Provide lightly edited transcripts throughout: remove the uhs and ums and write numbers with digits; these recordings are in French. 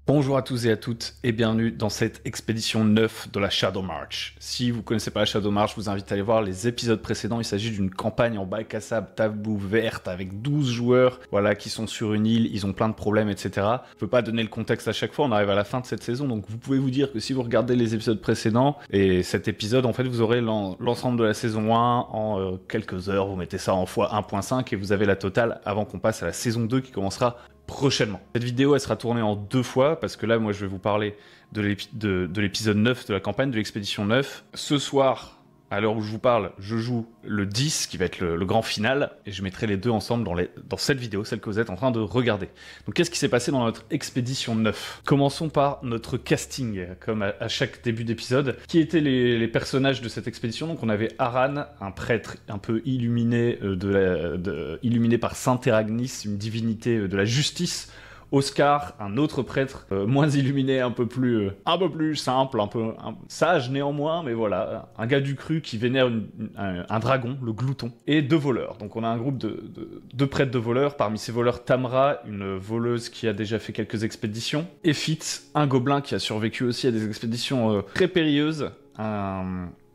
Bonjour à tous et à toutes et bienvenue dans cette expédition 9 de la Shadow March. Si vous ne connaissez pas la Shadow March, je vous invite à aller voir les épisodes précédents. Il s'agit d'une campagne en bac à sable tabou verte avec 12 joueurs qui sont sur une île, ils ont plein de problèmes, etc. Je ne peux pas donner le contexte à chaque fois, on arrive à la fin de cette saison, donc vous pouvez vous dire que si vous regardez les épisodes précédents et cet épisode, en fait, vous aurez l'ensemble de la saison 1 en quelques heures, vous mettez ça en x1.5 et vous avez la totale avant qu'on passe à la saison 2 qui commencera prochainement. Cette vidéo, elle sera tournée en 2 fois, parce que là, moi, je vais vous parler de l'épisode 9 de la campagne, de l'expédition 9. Ce soir, à l'heure où je vous parle, je joue le 10, qui va être le grand final, et je mettrai les deux ensemble dans cette vidéo, celle que vous êtes en train de regarder. Donc, qu'est-ce qui s'est passé dans notre expédition 9 ? Commençons par notre casting, comme à chaque début d'épisode. Qui étaient les personnages de cette expédition ? Donc, on avait Aran, un prêtre un peu illuminé, illuminé par Saint Eragnis, une divinité de la justice. Oscar, un autre prêtre moins illuminé, un peu plus simple, un peu sage néanmoins, mais voilà, un gars du cru qui vénère un dragon, le glouton, et 2 voleurs. Donc on a un groupe de prêtres de voleurs. Parmi ces voleurs, Tamra, une voleuse qui a déjà fait quelques expéditions, et Fitz, un gobelin qui a survécu aussi à des expéditions très périlleuses,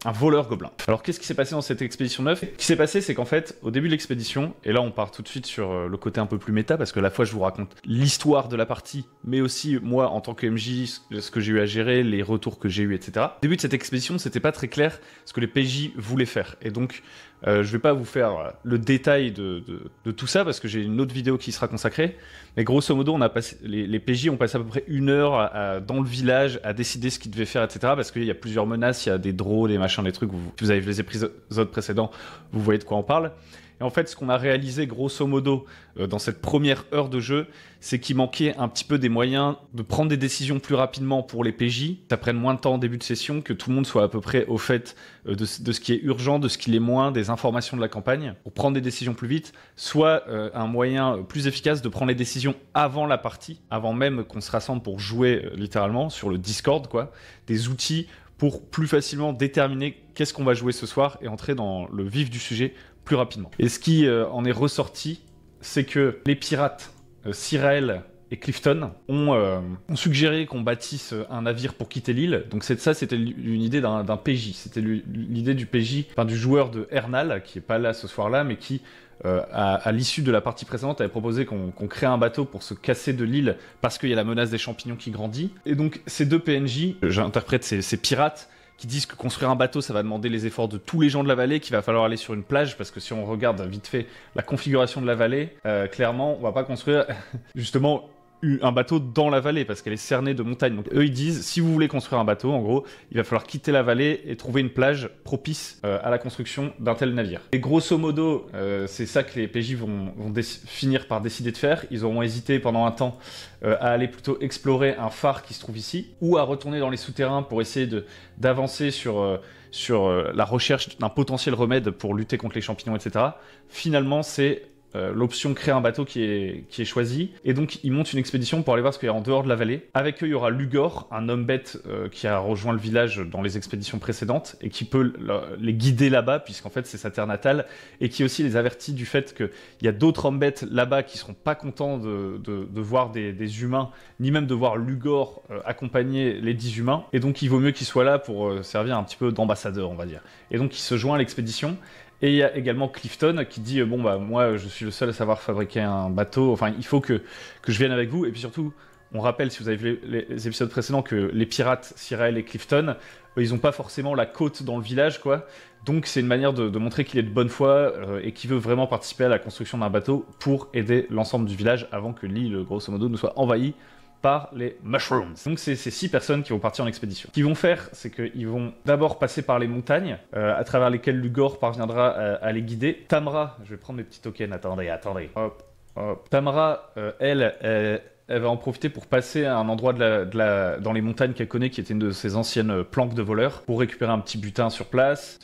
un voleur gobelin. Alors qu'est-ce qui s'est passé dans cette expédition 9 ? Ce qui s'est passé, c'est qu'en fait, au début de l'expédition, et là on part tout de suite sur le côté un peu plus méta, parce que à la fois je vous raconte l'histoire de la partie, mais aussi moi en tant que MJ, ce que j'ai eu à gérer, les retours que j'ai eu, etc. Au début de cette expédition, c'était pas très clair ce que les PJ voulaient faire, et donc je vais pas vous faire le détail de tout ça, parce que j'ai une autre vidéo qui sera consacrée, mais grosso modo, les PJ ont passé à peu près 1 heure dans le village à décider ce qu'ils devaient faire, etc. Parce qu'il y a plusieurs menaces, il y a des draws, des machins, des trucs. Si vous avez vu les épisodes précédents, vous voyez de quoi on parle. Et en fait, ce qu'on a réalisé grosso modo dans cette première heure de jeu, c'est qu'il manquait un petit peu des moyens de prendre des décisions plus rapidement pour les PJ. Ça prenne moins de temps en début de session, que tout le monde soit à peu près au fait de ce qui est urgent, de ce qui l'est moins, des informations de la campagne, pour prendre des décisions plus vite, soit un moyen plus efficace de prendre les décisions avant la partie, avant même qu'on se rassemble pour jouer littéralement sur le Discord, quoi, des outils pour plus facilement déterminer qu'est-ce qu'on va jouer ce soir et entrer dans le vif du sujet plus rapidement. Et ce qui en est ressorti, c'est que les pirates, Cyrael et Clifton, ont suggéré qu'on bâtisse un navire pour quitter l'île. Donc ça, c'était une idée d'un PJ. C'était l'idée du PJ, enfin du joueur de Hernal, qui est pas là ce soir-là, mais qui, à l'issue de la partie précédente, avait proposé qu'on crée un bateau pour se casser de l'île parce qu'il y a la menace des champignons qui grandit. Et donc ces 2 PNJ, j'interprète ces pirates, qui disent que construire un bateau, ça va demander les efforts de tous les gens de la vallée, qu'il va falloir aller sur une plage, parce que si on regarde vite fait la configuration de la vallée, clairement, on va pas construire justement un bateau dans la vallée, parce qu'elle est cernée de montagnes. Donc eux, ils disent, si vous voulez construire un bateau, en gros, il va falloir quitter la vallée et trouver une plage propice à la construction d'un tel navire. Et grosso modo, c'est ça que les PJ vont finir par décider de faire. Ils auront hésité pendant un temps à aller plutôt explorer un phare qui se trouve ici, ou à retourner dans les souterrains pour essayer d'avancer sur la recherche d'un potentiel remède pour lutter contre les champignons, etc. Finalement, c'est l'option créer un bateau qui est choisie, et donc ils montent une expédition pour aller voir ce qu'il y a en dehors de la vallée. Avec eux, il y aura Lugor, un homme bête qui a rejoint le village dans les expéditions précédentes et qui peut les guider là-bas, puisqu'en fait c'est sa terre natale, et qui aussi les avertit du fait qu'il y a d'autres hommes bêtes là-bas qui seront pas contents de voir des humains, ni même de voir Lugor accompagner les 10 humains, et donc il vaut mieux qu'il soit là pour servir un petit peu d'ambassadeur, on va dire. Et donc il se joint à l'expédition. Et il y a également Clifton qui dit bon bah moi je suis le seul à savoir fabriquer un bateau, enfin il faut que je vienne avec vous. Et puis surtout, on rappelle, si vous avez vu les épisodes précédents, que les pirates Cyrael et Clifton, ils n'ont pas forcément la côte dans le village, quoi. Donc c'est une manière de montrer qu'il est de bonne foi et qu'il veut vraiment participer à la construction d'un bateau pour aider l'ensemble du village avant que l'île, grosso modo, ne soit envahie par les mushrooms. Donc c'est ces 6 personnes qui vont partir en expédition. Ce qu'ils vont faire, c'est qu'ils vont d'abord passer par les montagnes, à travers lesquelles Lugor parviendra à les guider. Tamra, je vais prendre mes petits tokens, attendez, hop. Tamra, elle va en profiter pour passer à un endroit dans les montagnes qu'elle connaît, qui était une de ses anciennes planques de voleurs, pour récupérer un petit butin sur place.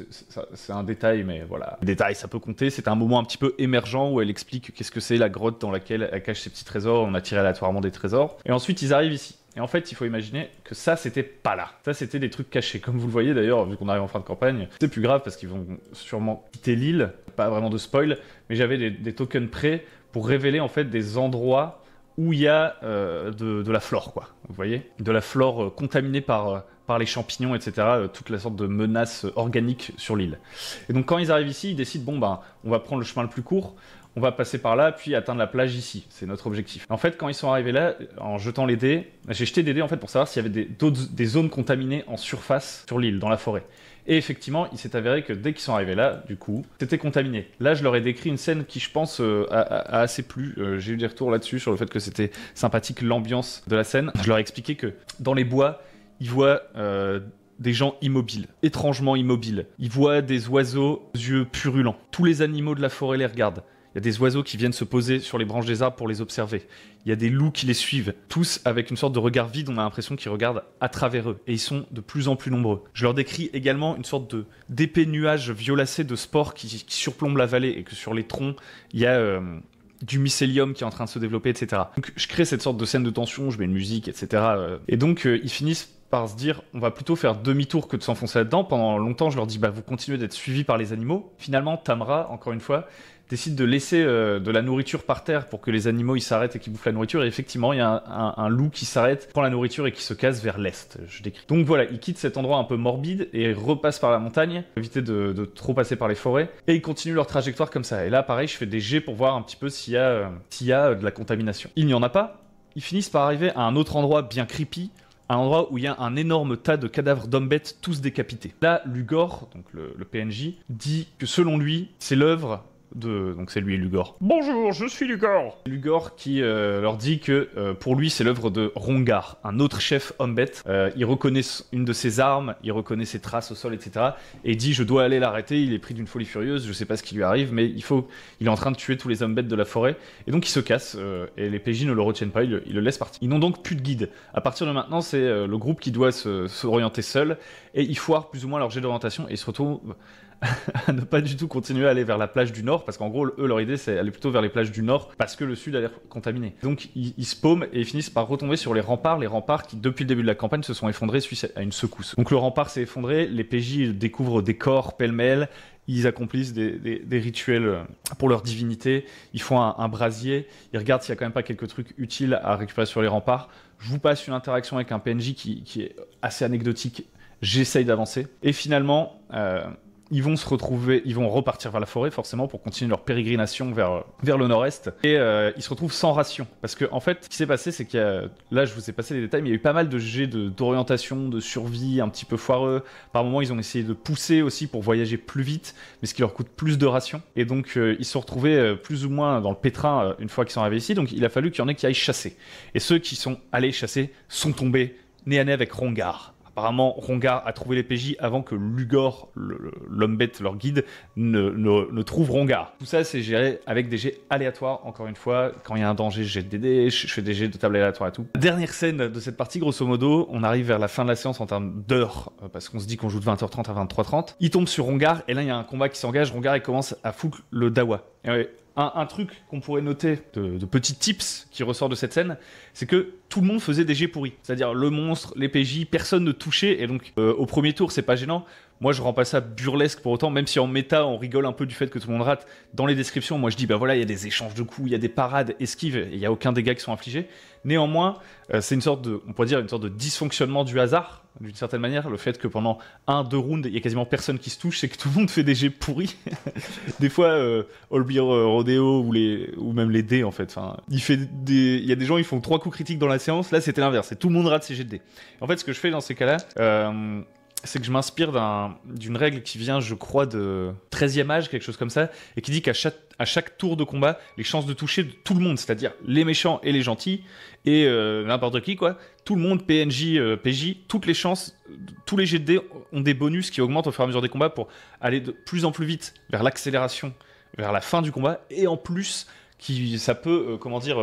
C'est un détail, mais voilà. Le détail, ça peut compter. C'est un moment un petit peu émergent où elle explique qu'est-ce que c'est la grotte dans laquelle elle cache ses petits trésors. On a tiré aléatoirement des trésors. Et ensuite, ils arrivent ici. Et en fait, il faut imaginer que ça, c'était pas là. Ça, c'était des trucs cachés. Comme vous le voyez d'ailleurs, vu qu'on arrive en fin de campagne, c'est plus grave parce qu'ils vont sûrement quitter l'île. Pas vraiment de spoil, mais j'avais des tokens prêts pour révéler en fait des endroits où il y a de la flore, quoi. Vous voyez, de la flore contaminée par les champignons, etc. Toute la sorte de menace organique sur l'île. Et donc quand ils arrivent ici, ils décident, bon ben, on va prendre le chemin le plus court, on va passer par là, puis atteindre la plage ici. C'est notre objectif. En fait, quand ils sont arrivés là, en jetant les dés, j'ai jeté des dés en fait pour savoir s'il y avait des zones contaminées en surface sur l'île, dans la forêt. Et effectivement, il s'est avéré que dès qu'ils sont arrivés là, du coup, c'était contaminé. Là, je leur ai décrit une scène qui, je pense, a assez plu. J'ai eu des retours là-dessus, sur le fait que c'était sympathique, l'ambiance de la scène. Je leur ai expliqué que dans les bois, ils voient des gens immobiles, étrangement immobiles. Ils voient des oiseaux aux yeux purulents. Tous les animaux de la forêt les regardent. Il y a des oiseaux qui viennent se poser sur les branches des arbres pour les observer. Il y a des loups qui les suivent, tous avec une sorte de regard vide, on a l'impression qu'ils regardent à travers eux. Et ils sont de plus en plus nombreux. Je leur décris également une sorte d'épais nuage violacé de spores qui surplombe la vallée et que sur les troncs, il y a du mycélium qui est en train de se développer, etc. Donc je crée cette sorte de scène de tension, je mets une musique, etc. Et donc ils finissent par se dire, on va plutôt faire demi-tour que de s'enfoncer là-dedans. Pendant longtemps, je leur dis, bah vous continuez d'être suivis par les animaux. Finalement, Tamra, encore une fois, décide de laisser de la nourriture par terre pour que les animaux ils s'arrêtent et qu'ils bouffent la nourriture. Et effectivement, il y a un loup qui s'arrête, prend la nourriture et qui se casse vers l'est. Je décris. Donc voilà, ils quittent cet endroit un peu morbide et repassent par la montagne, pour éviter de trop passer par les forêts. Et ils continuent leur trajectoire comme ça. Et là, pareil, je fais des jets pour voir un petit peu s'il y a de la contamination. Il n'y en a pas. Ils finissent par arriver à un autre endroit bien creepy, un endroit où il y a un énorme tas de cadavres d'hommes-bêtes, tous décapités. Là, Lugor, donc le PNJ, dit que selon lui, c'est l'œuvre donc c'est lui, Lugor. Bonjour, je suis Lugor. Lugor qui leur dit que pour lui, c'est l'œuvre de Rongar, un autre chef homme-bête. Il reconnaît une de ses armes, il reconnaît ses traces au sol, etc. Et il dit, je dois aller l'arrêter, il est pris d'une folie furieuse, je sais pas ce qui lui arrive, mais il est en train de tuer tous les hommes-bêtes de la forêt. Et donc il se casse, et les PJ ne le retiennent pas, ils le laissent partir. Ils n'ont donc plus de guide. À partir de maintenant, c'est le groupe qui doit s'orienter seul, et ils foirent plus ou moins leur jet d'orientation, et ils se retrouvent à ne pas du tout continuer à aller vers la plage du nord, parce qu'en gros, eux, leur idée, c'est aller plutôt vers les plages du nord, parce que le sud a l'air contaminé. Donc, ils se paument et ils finissent par retomber sur les remparts qui, depuis le début de la campagne, se sont effondrés suite à une secousse. Donc, le rempart s'est effondré, les PJ découvrent des corps pêle-mêle, ils accomplissent des rituels pour leur divinité, ils font un brasier, ils regardent s'il y a quand même pas quelques trucs utiles à récupérer sur les remparts. Je vous passe une interaction avec un PNJ qui est assez anecdotique, j'essaye d'avancer. Et finalement, ils vont repartir vers la forêt forcément pour continuer leur pérégrination vers le nord-est. Et ils se retrouvent sans ration. Parce que en fait, ce qui s'est passé, c'est là je vous ai passé les détails, mais il y a eu pas mal de jets d'orientation, de survie un petit peu foireux. Par moments, ils ont essayé de pousser aussi pour voyager plus vite, mais ce qui leur coûte plus de rations. Et donc ils se sont retrouvés plus ou moins dans le pétrin une fois qu'ils sont arrivés ici. Donc il a fallu qu'il y en ait qui aillent chasser. Et ceux qui sont allés chasser sont tombés nez à nez avec Rongar. Apparemment, Rongar a trouvé les PJ avant que Lugor, l'homme-bête, leur guide, ne trouve Rongar. Tout ça, c'est géré avec des jets aléatoires. Encore une fois, quand il y a un danger, je jette des dés, je fais des jets de table aléatoires et tout. Dernière scène de cette partie, grosso modo, on arrive vers la fin de la séance en termes d'heures, parce qu'on se dit qu'on joue de 20h30 à 23h30. Il tombe sur Rongar, et là, il y a un combat qui s'engage. Rongar, il commence à foutre le dawa. Un truc qu'on pourrait noter de petits tips qui ressort de cette scène, c'est que tout le monde faisait des jets pourris. C'est-à-dire le monstre, les PJ, personne ne touchait. Et donc, au premier tour, c'est pas gênant. Moi, je rends pas ça burlesque pour autant, même si en méta, on rigole un peu du fait que tout le monde rate. Dans les descriptions, moi, je dis, bah voilà, il y a des échanges de coups, il y a des parades, esquives, et il y a aucun dégât qui sont infligés. Néanmoins, c'est une sorte on pourrait dire, une sorte de dysfonctionnement du hasard, d'une certaine manière. Le fait que pendant 1-2 rounds, il y a quasiment personne qui se touche, c'est que tout le monde fait des jets pourris. Des fois, All Beer Rodeo ou même les dés, en fait. Enfin, il y a des gens, ils font 3 coups critiques dans la séance. Là, c'était l'inverse. Tout le monde rate ses jets de dés. En fait, ce que je fais dans ces cas-là, c'est que je m'inspire d'une règle qui vient, je crois, de 13e âge, quelque chose comme ça, et qui dit qu'à chaque tour de combat, les chances de toucher de tout le monde, c'est-à-dire les méchants et les gentils, et n'importe qui, quoi, tout le monde, PNJ, PJ, toutes les chances, tous les jets de dés ont des bonus qui augmentent au fur et à mesure des combats pour aller de plus en plus vite vers l'accélération, vers la fin du combat, et en plus ça peut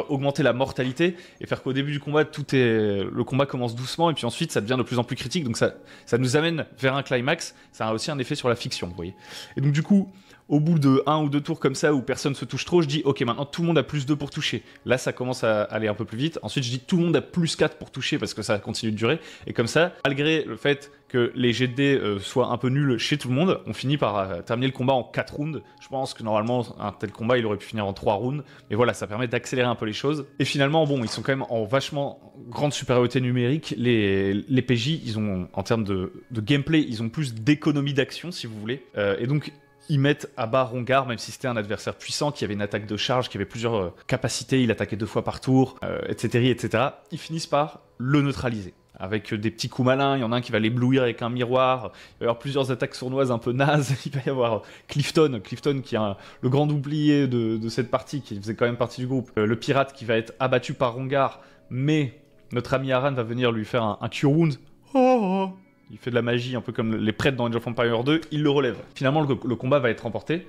augmenter la mortalité et faire qu'au début du combat le combat commence doucement et puis ensuite ça devient de plus en plus critique, donc ça nous amène vers un climax. Ça a aussi un effet sur la fiction, vous voyez. Et donc du coup, au bout de 1 ou 2 tours comme ça où personne se touche trop, je dis ok, maintenant tout le monde a plus 2 pour toucher. Là ça commence à aller un peu plus vite. Ensuite je dis tout le monde a plus 4 pour toucher parce que ça continue de durer. Et comme ça, malgré le fait que les jets de dés soient un peu nuls chez tout le monde, on finit par terminer le combat en 4 rounds. Je pense que normalement un tel combat il aurait pu finir en 3 rounds. Mais voilà, ça permet d'accélérer un peu les choses. Et finalement bon, ils sont quand même en vachement grande supériorité numérique. Les PJ, ils ont en termes de gameplay, ils ont plus d'économie d'action si vous voulez. Et donc ils mettent à bas Rongar, même si c'était un adversaire puissant, qui avait une attaque de charge, qui avait plusieurs capacités, il attaquait 2 fois par tour, etc. Ils finissent par le neutraliser. Avec des petits coups malins, il y en a un qui va l'éblouir avec un miroir, il va y avoir plusieurs attaques sournoises un peu nazes, il va y avoir Clifton qui est le grand oublié de cette partie, qui faisait quand même partie du groupe, le pirate qui va être abattu par Rongar, mais notre ami Aran va venir lui faire un Cure Wound. Oh, il fait de la magie, un peu comme les prêtres dans Age of Empires 2, il le relève. Finalement, le combat va être remporté,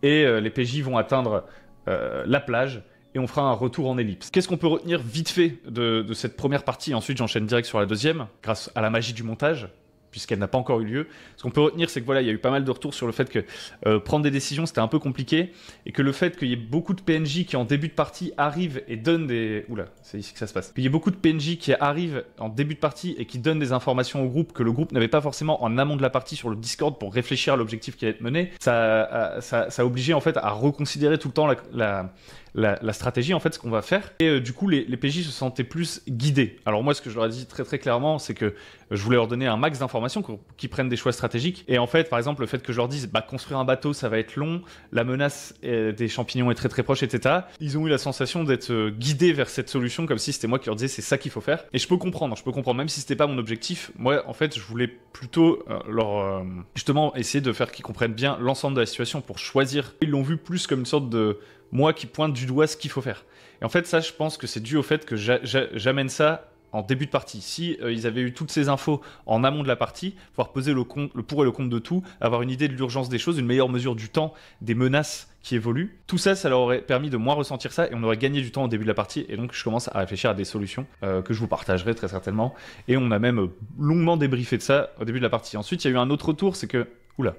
et les PJ vont atteindre la plage, et on fera un retour en ellipse. Qu'est-ce qu'on peut retenir vite fait de cette première partie? Ensuite, j'enchaîne direct sur la deuxième, grâce à la magie du montage, puisqu'elle n'a pas encore eu lieu. Ce qu'on peut retenir, c'est que voilà, il y a eu pas mal de retours sur le fait que prendre des décisions, c'était un peu compliqué, et que le fait qu'il y ait beaucoup de PNJ qui, en début de partie, arrivent et donnent des... Oula, c'est ici que ça se passe. Qu'il y ait beaucoup de PNJ qui arrivent en début de partie et qui donnent des informations au groupe que le groupe n'avait pas forcément en amont de la partie sur le Discord pour réfléchir à l'objectif qui allait être mené, ça a obligé, en fait, à reconsidérer tout le temps la stratégie, en fait, ce qu'on va faire. Et du coup, les PJ se sentaient plus guidés. Alors moi, ce que je leur ai dit très très clairement, c'est que je voulais leur donner un max d'informations, qu'ils prennent des choix stratégiques. Et en fait, par exemple, le fait que je leur dise, bah, construire un bateau, ça va être long, la menace des champignons est très très proche, etc. Ils ont eu la sensation d'être guidés vers cette solution, comme si c'était moi qui leur disais, c'est ça qu'il faut faire. Et je peux comprendre, même si c'était pas mon objectif. Moi, en fait, je voulais plutôt justement essayer de faire qu'ils comprennent bien l'ensemble de la situation pour choisir. Ils l'ont vu plus comme une sorte de moi qui pointe du doigt ce qu'il faut faire. Et en fait, ça, je pense que c'est dû au fait que j'amène ça en début de partie. Si ils avaient eu toutes ces infos en amont de la partie, pouvoir peser le pour et le contre de tout, avoir une idée de l'urgence des choses, une meilleure mesure du temps, des menaces qui évoluent, tout ça, ça leur aurait permis de moins ressentir ça et on aurait gagné du temps au début de la partie. Et donc, je commence à réfléchir à des solutions que je vous partagerai très certainement. Et on a même longuement débriefé de ça au début de la partie. Ensuite, il y a eu un autre retour, c'est que... Oula.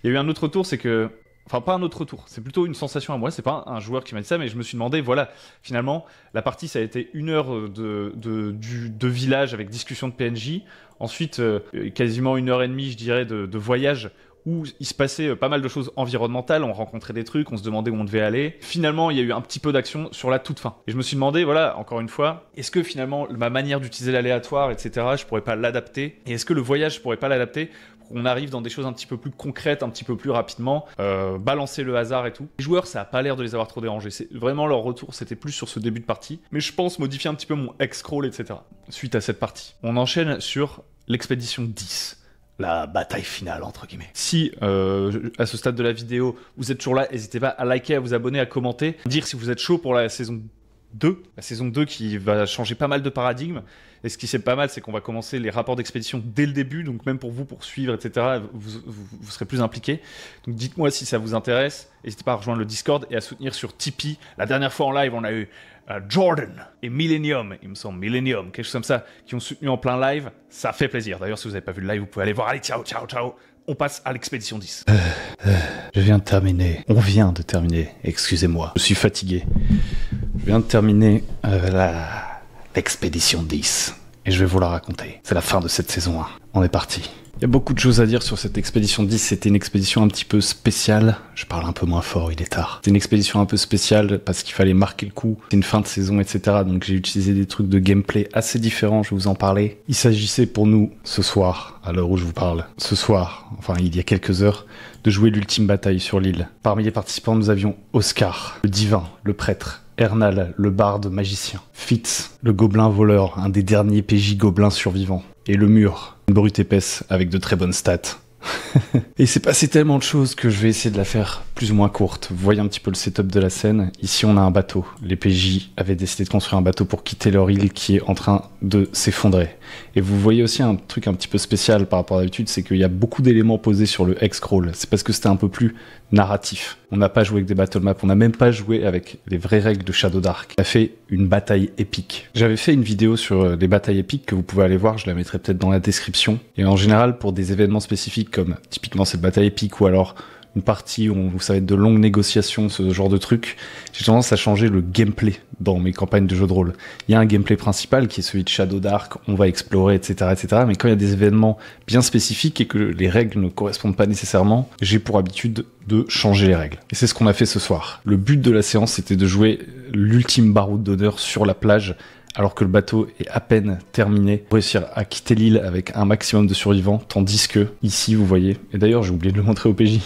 Il y a eu un autre retour, c'est que... Enfin, pas un autre retour, c'est plutôt une sensation à moi, c'est pas un joueur qui m'a dit ça, mais je me suis demandé, voilà, finalement, la partie, ça a été 1 heure de village avec discussion de PNJ, ensuite, quasiment 1h30, je dirais, de voyage, où il se passait pas mal de choses environnementales, on rencontrait des trucs, on se demandait où on devait aller. Finalement, il y a eu un petit peu d'action sur la toute fin. Et je me suis demandé, voilà, encore une fois, est-ce que finalement, ma manière d'utiliser l'aléatoire, etc., je pourrais pas l'adapter? Et est-ce que le voyage, je pourrais pas l'adapter? On arrive dans des choses un petit peu plus concrètes, un petit peu plus rapidement, balancer le hasard et tout. Les joueurs, ça a pas l'air de les avoir trop dérangés. C'est vraiment leur retour, c'était plus sur ce début de partie. Mais je pense modifier un petit peu mon X-Crawl, etc. suite à cette partie. On enchaîne sur l'expédition 10. La bataille finale, entre guillemets. Si, à ce stade de la vidéo, vous êtes toujours là, n'hésitez pas à liker, à vous abonner, à commenter, dire si vous êtes chaud pour la saison 2. La saison 2 qui va changer pas mal de paradigmes. Et ce qui c'est pas mal, c'est qu'on va commencer les rapports d'expédition dès le début, donc même pour vous, pour suivre, etc., vous serez plus impliqués. Donc dites-moi si ça vous intéresse, n'hésitez pas à rejoindre le Discord et à soutenir sur Tipeee. La dernière fois en live, on a eu Jordan et Millennium, il me semble, Millennium, quelque chose comme ça, qui ont soutenu en plein live. Ça fait plaisir. D'ailleurs, si vous n'avez pas vu le live, vous pouvez aller voir. Allez, ciao, ciao, ciao. On passe à l'expédition 10. Je viens de terminer. On vient de terminer. Excusez-moi. Je suis fatigué. Je viens de terminer l'expédition 10. Et je vais vous la raconter. C'est la fin de cette saison 1. On est parti. Il y a beaucoup de choses à dire sur cette expédition 10. C'était une expédition un petit peu spéciale. Je parle un peu moins fort, il est tard. C'était une expédition un peu spéciale parce qu'il fallait marquer le coup. C'est une fin de saison, etc. Donc j'ai utilisé des trucs de gameplay assez différents, je vais vous en parler. Il s'agissait pour nous, ce soir, à l'heure où je vous parle, ce soir, enfin il y a quelques heures, de jouer l'ultime bataille sur l'île. Parmi les participants, nous avions Oscar, le divin, le prêtre, Ernal, le barde magicien, Fitz, le gobelin voleur, un des derniers PJ gobelins survivants, et le mur, une brute épaisse avec de très bonnes stats. Et c'est passé tellement de choses que je vais essayer de la faire plus ou moins courte. Vous voyez un petit peu le setup de la scène. Ici, on a un bateau. Les PJ avaient décidé de construire un bateau pour quitter leur île qui est en train de s'effondrer. Et vous voyez aussi un truc un petit peu spécial par rapport à d'habitude, c'est qu'il y a beaucoup d'éléments posés sur le X-Crawl. C'est parce que c'était un peu plus narratif. On n'a pas joué avec des battle maps, on n'a même pas joué avec les vraies règles de Shadow Dark. On a fait une bataille épique. J'avais fait une vidéo sur les batailles épiques que vous pouvez aller voir, je la mettrai peut-être dans la description. Et en général, pour des événements spécifiques comme typiquement cette bataille épique ou alors une partie où ça va être de longues négociations, ce genre de truc, j'ai tendance à changer le gameplay dans mes campagnes de jeux de rôle. Il y a un gameplay principal qui est celui de Shadow Dark, on va explorer, etc., etc. Mais quand il y a des événements bien spécifiques et que les règles ne correspondent pas nécessairement, j'ai pour habitude de changer les règles. Et c'est ce qu'on a fait ce soir. Le but de la séance, c'était de jouer l'ultime baroud d'odeur sur la plage, alors que le bateau est à peine terminé, pour réussir à quitter l'île avec un maximum de survivants, tandis que, ici, vous voyez, et d'ailleurs j'ai oublié de le montrer au PJ,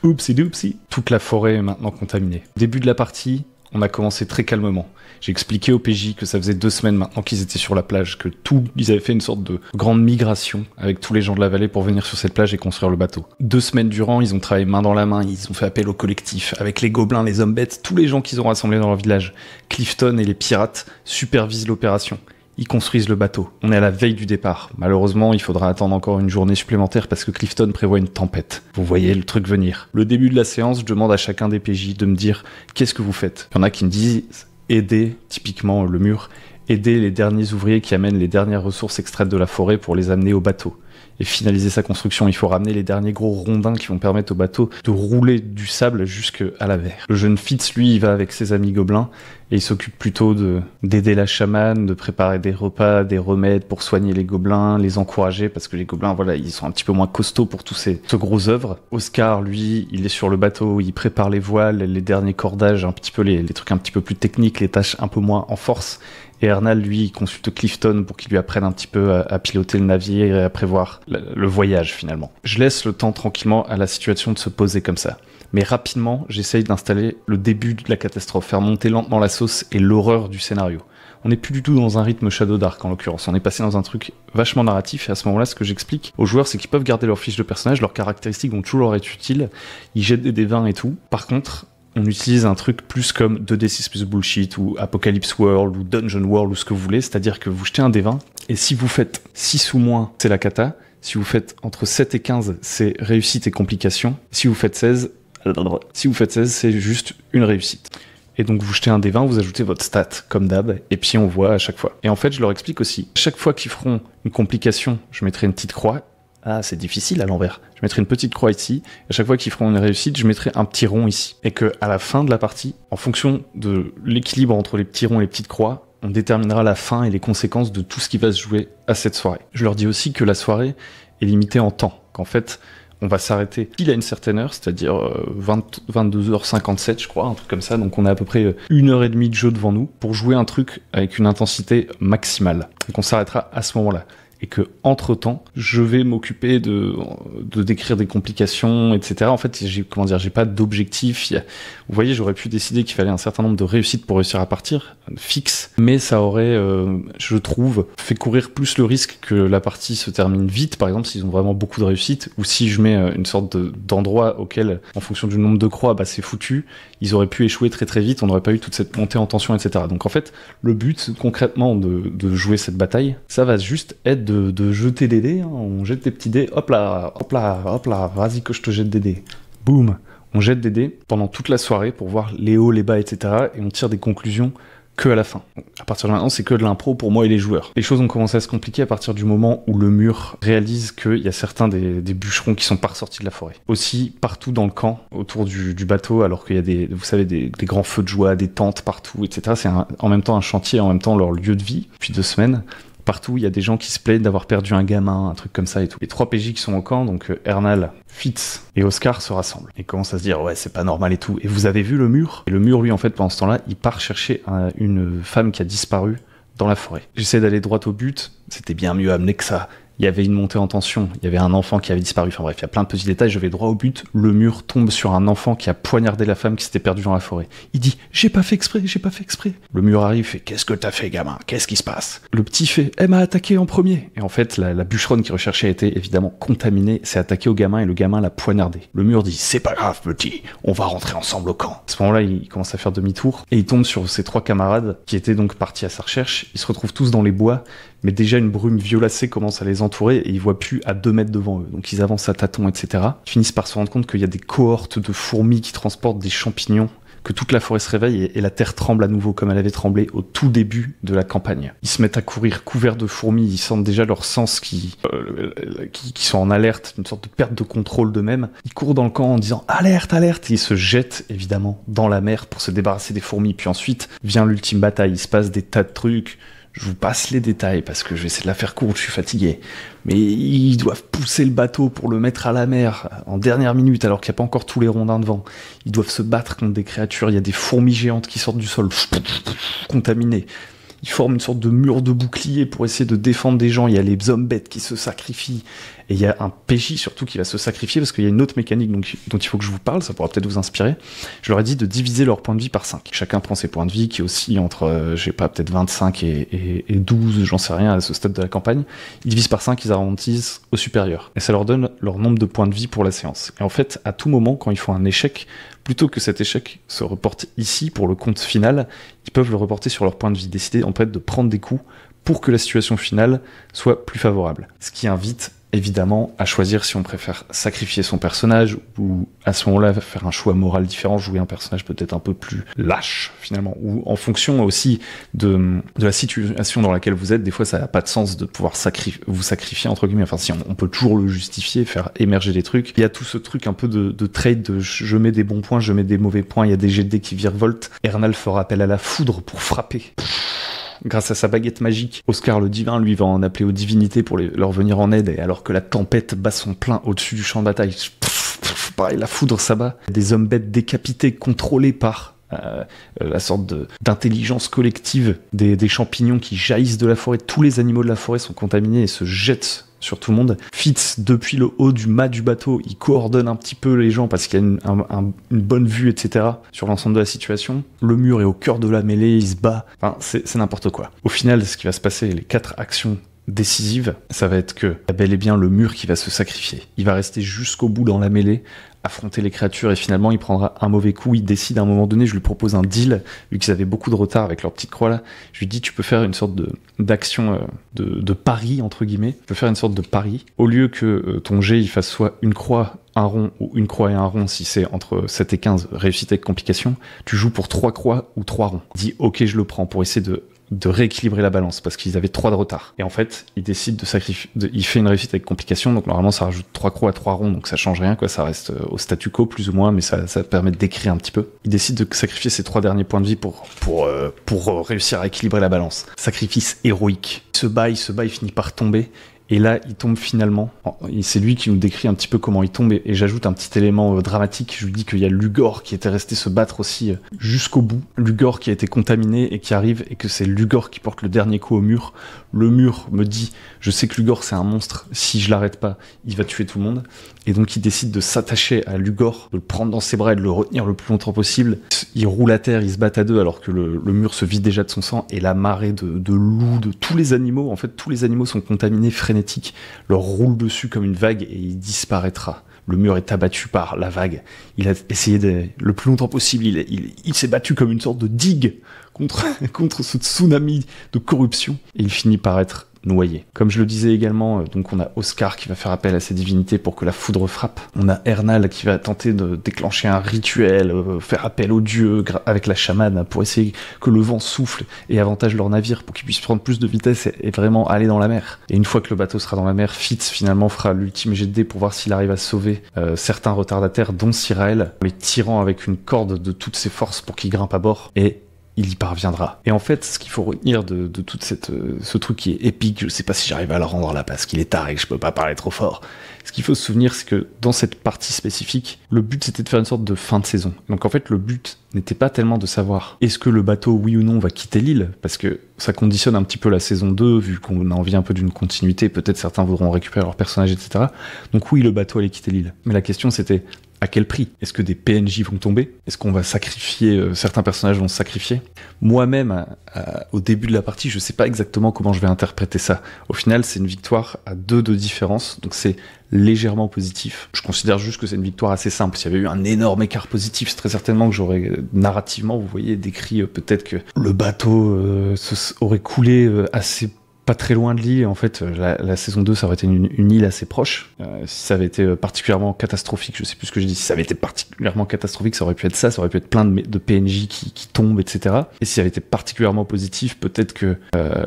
oupsie doupsie, toute la forêt est maintenant contaminée. Au début de la partie, on a commencé très calmement. J'ai expliqué au PJ que ça faisait 2 semaines maintenant qu'ils étaient sur la plage, que ils avaient fait une sorte de grande migration avec tous les gens de la vallée pour venir sur cette plage et construire le bateau. 2 semaines durant, ils ont travaillé main dans la main, ils ont fait appel au collectif, avec les gobelins, les hommes bêtes, tous les gens qu'ils ont rassemblés dans leur village. Clifton et les pirates supervisent l'opération. Ils construisent le bateau. On est à la veille du départ. Malheureusement, il faudra attendre encore une journée supplémentaire parce que Clifton prévoit une tempête. Vous voyez le truc venir. Le début de la séance, je demande à chacun des PJ de me dire qu'est-ce que vous faites. Il y en a qui me disent aider, typiquement le mur, aider les derniers ouvriers qui amènent les dernières ressources extraites de la forêt pour les amener au bateau. Et finaliser sa construction, il faut ramener les derniers gros rondins qui vont permettre au bateau de rouler du sable jusqu'à la mer. Le jeune Fitz, lui, il va avec ses amis gobelins et il s'occupe plutôt d'aider la chamane, de préparer des repas, des remèdes pour soigner les gobelins, les encourager parce que les gobelins, voilà, ils sont un petit peu moins costauds pour tous ces gros œuvres. Oscar, lui, il est sur le bateau, il prépare les voiles, les derniers cordages, un petit peu les trucs un petit peu plus techniques, les tâches un peu moins en force. Et Ernal, lui, il consulte Clifton pour qu'il lui apprenne un petit peu à piloter le navire et à prévoir le voyage, finalement. Je laisse le temps tranquillement à la situation de se poser comme ça. Mais rapidement, j'essaye d'installer le début de la catastrophe, faire monter lentement la sauce et l'horreur du scénario. On n'est plus du tout dans un rythme Shadow Dark, en l'occurrence. On est passé dans un truc vachement narratif, et à ce moment-là, ce que j'explique aux joueurs, c'est qu'ils peuvent garder leur fiche de personnage, leurs caractéristiques vont toujours leur être utiles, ils jettent des dés 20 et tout. Par contre, on utilise un truc plus comme 2D6 plus bullshit, ou Apocalypse World, ou Dungeon World, ou ce que vous voulez, c'est-à-dire que vous jetez un dé 20, et si vous faites 6 ou moins, c'est la cata. Si vous faites entre 7 et 15, c'est réussite et complication. Si vous faites 16, c'est juste une réussite. Et donc vous jetez un dé 20, vous ajoutez votre stat, comme d'hab, et puis on voit à chaque fois. Et en fait, je leur explique aussi, chaque fois qu'ils feront une complication, je mettrai une petite croix. Ah, c'est difficile à l'envers. Je mettrai une petite croix ici. À chaque fois qu'ils feront une réussite, je mettrai un petit rond ici. Et que à la fin de la partie, en fonction de l'équilibre entre les petits ronds et les petites croix, on déterminera la fin et les conséquences de tout ce qui va se jouer à cette soirée. Je leur dis aussi que la soirée est limitée en temps. Qu'en fait, on va s'arrêter pile à une certaine heure, c'est-à-dire 22h57, je crois, un truc comme ça. Donc on a à peu près 1h30 de jeu devant nous pour jouer un truc avec une intensité maximale. Donc on s'arrêtera à ce moment-là. Et que entre-temps, je vais m'occuper de décrire des complications, etc. En fait, j'ai pas d'objectif. Vous voyez, j'aurais pu décider qu'il fallait un certain nombre de réussites pour réussir à partir, fixe, mais ça aurait, je trouve, fait courir plus le risque que la partie se termine vite, par exemple, s'ils ont vraiment beaucoup de réussites, ou si je mets une sorte d'endroit auquel, en fonction du nombre de croix, bah, c'est foutu, ils auraient pu échouer très très vite, on n'aurait pas eu toute cette montée en tension, etc. Donc en fait, le but, concrètement, de jouer cette bataille, ça va juste être de jeter des dés, hein. On jette des petits dés, hop là, vas-y que je te jette des dés. Boum, on jette des dés pendant toute la soirée pour voir les hauts, les bas, etc. Et on tire des conclusions que à la fin. Donc, à partir de maintenant, c'est que de l'impro pour moi et les joueurs. Les choses ont commencé à se compliquer à partir du moment où le mur réalise qu'il y a certains des bûcherons qui sont pas ressortis de la forêt. Aussi, partout dans le camp, autour du bateau, alors qu'il y a vous savez, des grands feux de joie, des tentes partout, etc. C'est en même temps un chantier, en même temps leur lieu de vie, depuis 2 semaines. Partout, il y a des gens qui se plaignent d'avoir perdu un gamin, un truc comme ça et tout. Les 3 PJ qui sont au camp, donc Ernal, Fitz et Oscar se rassemblent. Et commencent à se dire, ouais, c'est pas normal et tout. Et vous avez vu le mur? Et le mur, lui, en fait, pendant ce temps-là, il part chercher une femme qui a disparu dans la forêt. J'essaie d'aller droit au but, c'était bien mieux amené que ça. Il y avait une montée en tension, il y avait un enfant qui avait disparu, enfin bref, il y a plein de petits détails, je vais droit au but, le mur tombe sur un enfant qui a poignardé la femme qui s'était perdue dans la forêt. Il dit « J'ai pas fait exprès. » Le mur arrive, fait « Qu'est-ce que t'as fait, gamin? Qu'est-ce qui se passe ?» Le petit fait « Elle m'a attaqué en premier !» Et en fait, la bûcheronne qui recherchait a été évidemment contaminée, s'est attaquée au gamin et le gamin l'a poignardé. Le mur dit « C'est pas grave, petit, on va rentrer ensemble au camp. » À ce moment-là, il commence à faire demi-tour et il tombe sur ses 3 camarades qui étaient donc partis à sa recherche. Ils se retrouvent tous dans les bois, mais déjà une brume violacée commence à les entourer et ils voient plus à 2 mètres devant eux. Donc ils avancent à tâtons, etc. Ils finissent par se rendre compte qu'il y a des cohortes de fourmis qui transportent des champignons que toute la forêt se réveille et la terre tremble à nouveau comme elle avait tremblé au tout début de la campagne. Ils se mettent à courir couverts de fourmis, ils sentent déjà leurs sens qui sont en alerte, une sorte de perte de contrôle d'eux-mêmes. Ils courent dans le camp en disant « Alerte, alerte !» et ils se jettent évidemment dans la mer pour se débarrasser des fourmis. Puis ensuite vient l'ultime bataille, il se passe des tas de trucs. Je vous passe les détails parce que je vais essayer de la faire courte, je suis fatigué. Mais ils doivent pousser le bateau pour le mettre à la mer en dernière minute alors qu'il n'y a pas encore tous les rondins de vent. Ils doivent se battre contre des créatures, il y a des fourmis géantes qui sortent du sol, contaminées. Ils forment une sorte de mur de bouclier pour essayer de défendre des gens. Il y a les zombettes qui se sacrifient. Et il y a un PJ surtout qui va se sacrifier parce qu'il y a une autre mécanique dont il faut que je vous parle, ça pourra peut-être vous inspirer. Je leur ai dit de diviser leur point de vie par 5. Chacun prend ses points de vie qui oscillent entre, peut-être 25 et 12, j'en sais rien à ce stade de la campagne. Ils divisent par 5, ils arrondissent au supérieur. Et ça leur donne leur nombre de points de vie pour la séance. Et en fait, à tout moment, quand ils font un échec, plutôt que cet échec se reporte ici pour le compte final, ils peuvent le reporter sur leur point de vie, décider en fait de prendre des coups pour que la situation finale soit plus favorable. Ce qui invite évidemment à choisir si on préfère sacrifier son personnage ou à ce moment-là faire un choix moral différent, jouer un personnage peut-être un peu plus lâche finalement, ou en fonction aussi de la situation dans laquelle vous êtes. Des fois ça n'a pas de sens de pouvoir vous sacrifier entre guillemets, enfin si on peut toujours le justifier, faire émerger des trucs. Il y a tout ce truc un peu de trade, de je mets des bons points, je mets des mauvais points, il y a des jets de dés qui virevoltent. Ernal fera appel à la foudre pour frapper. Grâce à sa baguette magique, Oscar le divin, lui, va en appeler aux divinités pour leur venir en aide, et alors que la tempête bat son plein au-dessus du champ de bataille, pareil, la foudre s'abat. Des hommes bêtes décapités, contrôlés par la sorte d'intelligence collective des champignons qui jaillissent de la forêt. Tous les animaux de la forêt sont contaminés et se jettent sur tout le monde. Fitz, depuis le haut du mât du bateau, il coordonne un petit peu les gens parce qu'il y a une bonne vue, etc. sur l'ensemble de la situation. Le mur est au cœur de la mêlée, il se bat. Enfin, c'est n'importe quoi. Au final, ce qui va se passer, les 4 actions décisives, ça va être que y a bel et bien le mur qui va se sacrifier. Il va rester jusqu'au bout dans la mêlée, affronter les créatures, et finalement il prendra un mauvais coup. Il décide à un moment donné, je lui propose un deal, vu qu'ils avaient beaucoup de retard avec leur petite croix là, je lui dis tu peux faire une sorte d'action de pari entre guillemets, tu peux faire une sorte de pari, au lieu que ton jet il fasse soit une croix, un rond, ou une croix et un rond, si c'est entre 7 et 15, réussite avec complication, tu joues pour 3 croix ou 3 ronds. Il dit ok je le prends pour essayer de rééquilibrer la balance parce qu'ils avaient 3 de retard. Et en fait, il décide de sacrifier, il fait une réussite avec complication, donc normalement ça rajoute 3 croix à 3 ronds, donc ça change rien, quoi, ça reste au statu quo plus ou moins, mais ça permet de décrire un petit peu. Il décide de sacrifier ses 3 derniers points de vie pour réussir à équilibrer la balance. Sacrifice héroïque. Il se bat, il finit par tomber. Et là, il tombe finalement. C'est lui qui nous décrit un petit peu comment il tombe. Et j'ajoute un petit élément dramatique. Je lui dis qu'il y a Lugor qui était resté se battre aussi jusqu'au bout. Lugor qui a été contaminé et qui arrive. Et que c'est Lugor qui porte le dernier coup au mur. Le mur me dit, je sais que Lugor c'est un monstre. Si je l'arrête pas, il va tuer tout le monde. Et donc il décide de s'attacher à Lugor, de le prendre dans ses bras et de le retenir le plus longtemps possible. Il roule à terre, ils se battent à deux alors que le mur se vide déjà de son sang. Et la marée de loups, de tous les animaux, en fait tous les animaux sont contaminés, frénétiques, leur roule dessus comme une vague et il disparaîtra. Le mur est abattu par la vague. Il a essayé le plus longtemps possible. Il s'est battu comme une sorte de digue contre ce tsunami de corruption. Et il finit par être noyé. Comme je le disais également, donc on a Oscar qui va faire appel à ses divinités pour que la foudre frappe. On a Ernal qui va tenter de déclencher un rituel, faire appel aux dieux avec la chamane pour essayer que le vent souffle et avantage leur navire pour qu'ils puissent prendre plus de vitesse et vraiment aller dans la mer. Et une fois que le bateau sera dans la mer, Fitz finalement fera l'ultime jet de dés pour voir s'il arrive à sauver certains retardataires, dont Syrael, les tirant avec une corde de toutes ses forces pour qu'il grimpe à bord. Et il y parviendra. Et en fait, ce qu'il faut retenir de tout ce truc qui est épique, je sais pas si j'arrive à le rendre là parce qu'il est tard et que je peux pas parler trop fort. Ce qu'il faut se souvenir, c'est que dans cette partie spécifique, le but c'était de faire une sorte de fin de saison. Donc en fait, le but n'était pas tellement de savoir est-ce que le bateau, oui ou non, va quitter l'île, parce que ça conditionne un petit peu la saison 2, vu qu'on a envie un peu d'une continuité, peut-être certains voudront récupérer leur personnage, etc. Donc oui, le bateau allait quitter l'île. Mais la question c'était à quel prix? Est-ce que des PNJ vont tomber? Est-ce qu'on va sacrifier, certains personnages vont se sacrifier? Moi-même, au début de la partie, je sais pas exactement comment je vais interpréter ça. Au final, c'est une victoire à 2 de différence, donc c'est légèrement positif. Je considère juste que c'est une victoire assez simple. S'il y avait eu un énorme écart positif, c'est très certainement que j'aurais, narrativement, vous voyez, décrit peut-être que le bateau aurait coulé assez pas très loin de l'île. En fait, la saison 2, ça aurait été une île assez proche. Si ça avait été particulièrement catastrophique, je sais plus ce que je dis, si ça avait été particulièrement catastrophique, ça aurait pu être ça, ça aurait pu être plein de PNJ qui tombent, etc. Et si ça avait été particulièrement positif, peut-être que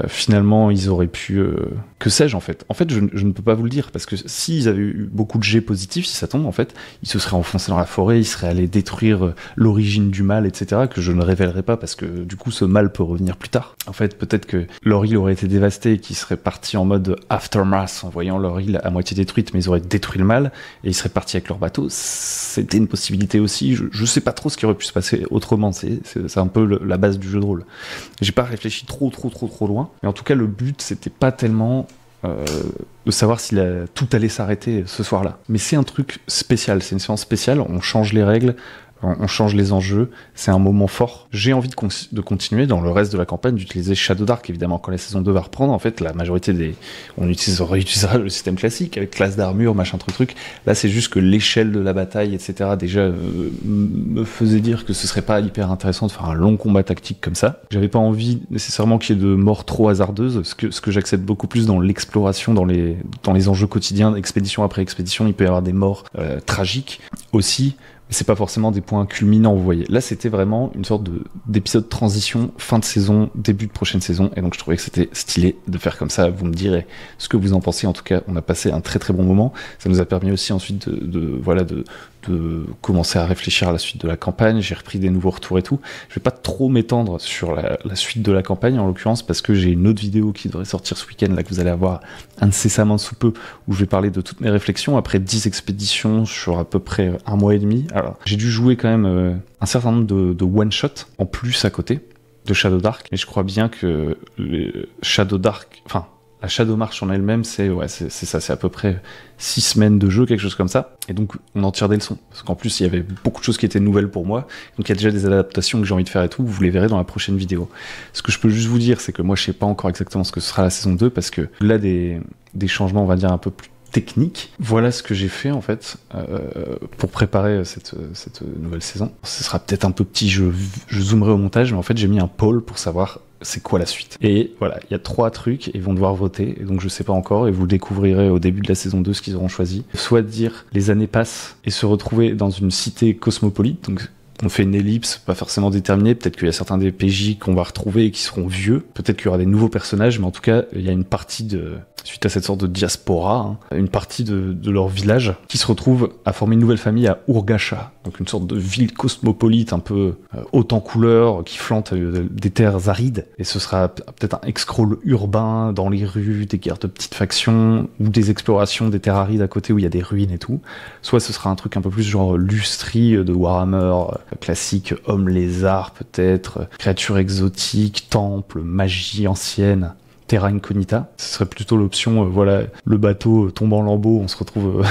finalement, ils auraient pu... que sais-je, en fait. En fait, je ne peux pas vous le dire, parce que s'ils avaient eu beaucoup de jets positifs, si ça tombe, en fait, ils se seraient enfoncés dans la forêt, ils seraient allés détruire l'origine du mal, etc., que je ne révélerai pas, parce que du coup, ce mal peut revenir plus tard. En fait, peut-être que leur île aurait été dévastée et qu'ils seraient partis en mode aftermath en voyant leur île à moitié détruite, mais ils auraient détruit le mal et ils seraient partis avec leur bateau. C'était une possibilité aussi. Je sais pas trop ce qui aurait pu se passer autrement. C'est un peu la base du jeu de rôle. J'ai pas réfléchi trop loin, mais en tout cas le but c'était pas tellement de savoir si tout allait s'arrêter ce soir-là. Mais c'est un truc spécial, c'est une séance spéciale. On change les règles. On change les enjeux, c'est un moment fort. J'ai envie de continuer dans le reste de la campagne, d'utiliser Shadow Dark, évidemment, quand la saison 2 va reprendre. En fait, la majorité on réutilisera le système classique, avec classe d'armure, machin truc. Là, c'est juste que l'échelle de la bataille, etc., déjà, me faisait dire que ce serait pas hyper intéressant de faire un long combat tactique comme ça. J'avais pas envie nécessairement qu'il y ait de morts trop hasardeuses, ce que j'accepte beaucoup plus dans l'exploration, dans les enjeux quotidiens, expédition après expédition, il peut y avoir des morts tragiques aussi. Mais c'est pas forcément des points culminants, vous voyez. Là, c'était vraiment une sorte d'épisode transition, fin de saison, début de prochaine saison, et donc je trouvais que c'était stylé de faire comme ça. Vous me direz ce que vous en pensez. En tout cas, on a passé un très bon moment. Ça nous a permis aussi ensuite de commencer à réfléchir à la suite de la campagne. J'ai repris des nouveaux retours et tout. Je vais pas trop m'étendre sur la suite de la campagne, en l'occurrence, parce que j'ai une autre vidéo qui devrait sortir ce week-end, là, que vous allez avoir incessamment sous peu, où je vais parler de toutes mes réflexions après 10 expéditions sur à peu près un mois et demi. Alors, j'ai dû jouer quand même un certain nombre de one-shots en plus à côté de Shadow Dark, mais je crois bien que la Shadow March en elle-même, c'est ça, c'est à peu près 6 semaines de jeu, quelque chose comme ça. Et donc, on en tire des leçons. Parce qu'en plus, il y avait beaucoup de choses qui étaient nouvelles pour moi. Donc, il y a déjà des adaptations que j'ai envie de faire et tout. Vous les verrez dans la prochaine vidéo. Ce que je peux juste vous dire, c'est que moi, je sais pas encore exactement ce que ce sera la saison 2, parce que là, des changements, on va dire, un peu plus techniques. Voilà ce que j'ai fait, en fait, pour préparer cette nouvelle saison. Ce sera peut-être un peu petit, je zoomerai au montage, mais en fait, j'ai mis un poll pour savoir c'est quoi la suite. Et voilà, il y a 3 trucs, et ils vont devoir voter, et donc je sais pas encore, et vous découvrirez au début de la saison 2 ce qu'ils auront choisi. Soit dire les années passent et se retrouver dans une cité cosmopolite, donc on fait une ellipse, pas forcément déterminée, peut-être qu'il y a certains des PJ qu'on va retrouver et qui seront vieux, peut-être qu'il y aura des nouveaux personnages, mais en tout cas, il y a une partie suite à cette sorte de diaspora, une partie de leur village qui se retrouve à former une nouvelle famille à Urgasha, donc une sorte de ville cosmopolite un peu haute en couleurs, qui flante des terres arides, et ce sera peut-être un excroll urbain dans les rues, des guerres de petites factions, ou des explorations des terres arides à côté où il y a des ruines et tout, soit ce sera un truc un peu plus genre Lustri de Warhammer, classique, homme lézard peut-être, créatures exotiques, temples, magie ancienne, terra incognita. Ce serait plutôt l'option, le bateau tombe en lambeaux, on se retrouve,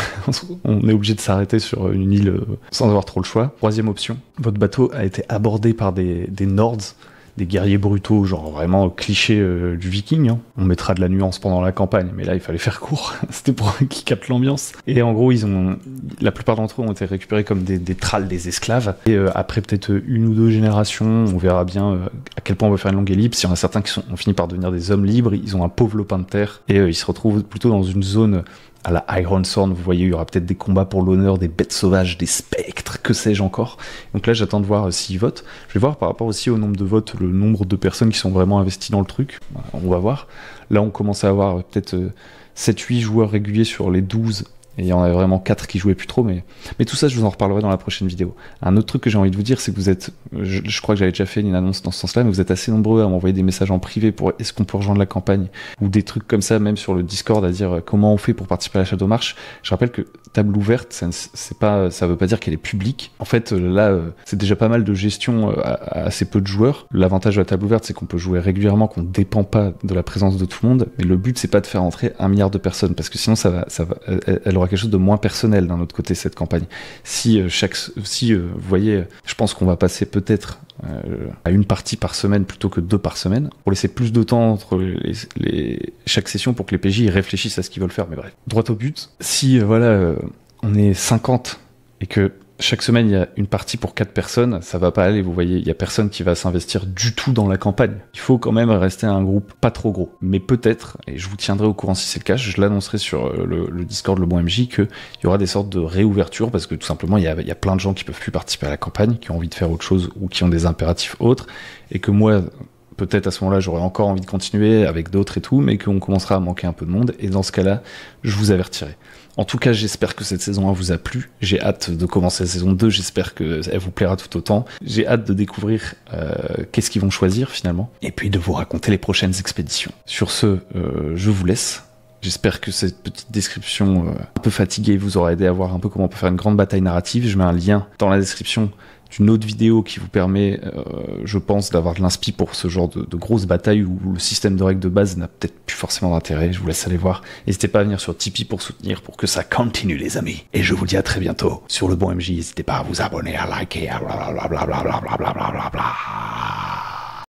on est obligé de s'arrêter sur une île sans avoir trop le choix. 3e option, votre bateau a été abordé par des Nords, des guerriers brutaux, genre vraiment cliché du viking. Hein. On mettra de la nuance pendant la campagne, mais là il fallait faire court, c'était pour qu'ils captent l'ambiance. Et en gros, la plupart d'entre eux ont été récupérés comme des thralls, des esclaves. Et après peut-être 1 ou 2 générations, on verra bien à quel point on va faire une longue ellipse. Il y en a certains qui ont fini par devenir des hommes libres, ils ont un pauvre lopin de terre, et ils se retrouvent plutôt dans une zone à la Ironthorn, vous voyez, il y aura peut-être des combats pour l'honneur, des bêtes sauvages, des spectres, que sais-je encore. Donc là, j'attends de voir s'ils votent. Je vais voir par rapport aussi au nombre de votes, le nombre de personnes qui sont vraiment investies dans le truc. On va voir. Là, on commence à avoir peut-être 7-8 joueurs réguliers sur les 12. Et il y en avait vraiment 4 qui jouaient plus trop, mais tout ça, je vous en reparlerai dans la prochaine vidéo. Un autre truc que j'ai envie de vous dire, c'est que vous êtes, je crois que j'avais déjà fait une annonce dans ce sens-là, mais vous êtes assez nombreux à m'envoyer des messages en privé pour est-ce qu'on peut rejoindre la campagne, ou des trucs comme ça, même sur le Discord, à dire comment on fait pour participer à la Shadow March. Je rappelle que table ouverte, ça veut pas dire qu'elle est publique. En fait, là, c'est déjà pas mal de gestion à assez peu de joueurs. L'avantage de la table ouverte, c'est qu'on peut jouer régulièrement, qu'on dépend pas de la présence de tout le monde, mais le but, c'est pas de faire entrer 1 milliard de personnes, parce que sinon, elle aura quelque chose de moins personnel d'un autre côté cette campagne. Si vous voyez, je pense qu'on va passer peut-être à 1 partie par semaine plutôt que 2 par semaine, pour laisser plus de temps entre chaque session pour que les PJ réfléchissent à ce qu'ils veulent faire, mais bref. Droit au but, si on est 50 et que chaque semaine, il y a une partie pour 4 personnes, ça va pas aller, vous voyez, il y a personne qui va s'investir du tout dans la campagne. Il faut quand même rester un groupe pas trop gros. Mais peut-être, et je vous tiendrai au courant si c'est le cas, je l'annoncerai sur le Discord Le Bon MJ, qu'il y aura des sortes de réouverture, parce que tout simplement, il y a plein de gens qui peuvent plus participer à la campagne, qui ont envie de faire autre chose, ou qui ont des impératifs autres, et que moi, peut-être à ce moment-là, j'aurais encore envie de continuer avec d'autres et tout, mais qu'on commencera à manquer un peu de monde, et dans ce cas-là, je vous avertirai. En tout cas, j'espère que cette saison 1 vous a plu. J'ai hâte de commencer la saison 2. J'espère qu'elle vous plaira tout autant. J'ai hâte de découvrir qu'est-ce qu'ils vont choisir finalement. Et puis de vous raconter les prochaines expéditions. Sur ce, je vous laisse. J'espère que cette petite description un peu fatiguée vous aura aidé à voir un peu comment on peut faire une grande bataille narrative. Je mets un lien dans la description d'une autre vidéo qui vous permet, je pense, d'avoir de l'inspi pour ce genre de grosses batailles où le système de règles de base n'a peut-être plus forcément d'intérêt. Je vous laisse aller voir. N'hésitez pas à venir sur Tipeee pour soutenir, pour que ça continue les amis. Et je vous dis à très bientôt sur Le Bon MJ. N'hésitez pas à vous abonner, à liker, à blablabla.